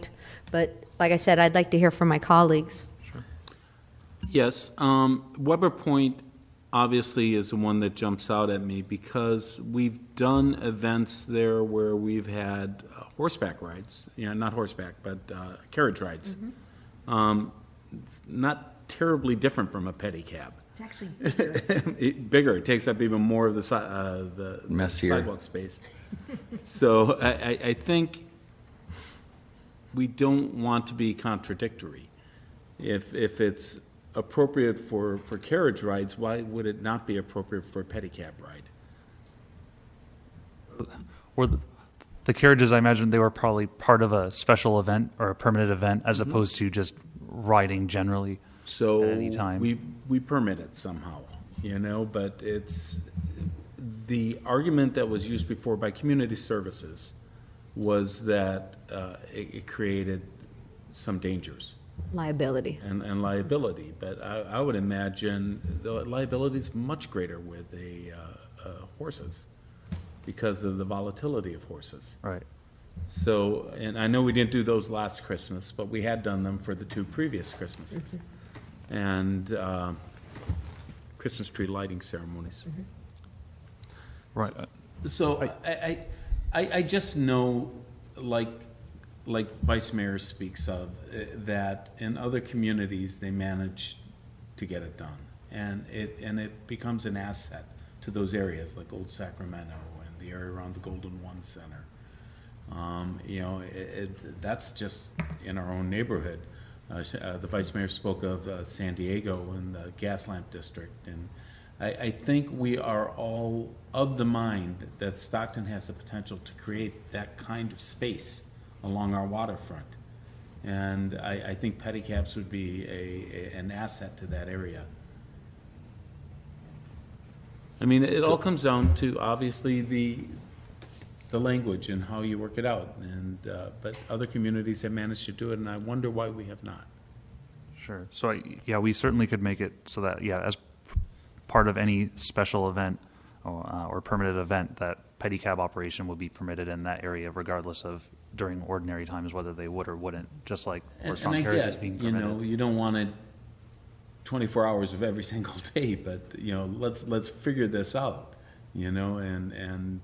liked. But like I said, I'd like to hear from my colleagues. Yes, Weber Point obviously is the one that jumps out at me because we've done events there where we've had horseback rides, not horseback, but carriage rides. It's not terribly different from a pedicab. It's actually bigger. Bigger. It takes up even more of the Messier. sidewalk space. So I think we don't want to be contradictory. If it's appropriate for carriage rides, why would it not be appropriate for a pedicab ride? Or the carriages, I imagine they were probably part of a special event or a permanent event as opposed to just riding generally So at any time. we permit it somehow, but it's the argument that was used before by community services was that it created some dangers. Liability. And liability, but I would imagine the liability is much greater with horses because of the volatility of horses. Right. So, and I know we didn't do those last Christmas, but we had done them for the 2 previous Christmases. And Christmas tree lighting ceremonies. Right. So I just know, like Vice Mayor speaks of, that in other communities they manage to get it done, and it becomes an asset to those areas like Old Sacramento and the area around the Golden One Center. That's just in our own neighborhood. The Vice Mayor spoke of San Diego and the gas lamp district, and I think we are all of the mind that Stockton has the potential to create that kind of space along our waterfront. And I think pedicabs would be an asset to that area. I mean, it all comes down to, obviously, the language and how you work it out. And but other communities have managed to do it, and I wonder why we have not. Sure. So, we certainly could make it so that, as part of any special event or permanent event, that pedicab operation would be permitted in that area regardless of during ordinary times whether they would or wouldn't, just like horse-drawn carriages being permitted. You don't want it 24 hours of every single day, but let's figure this out, and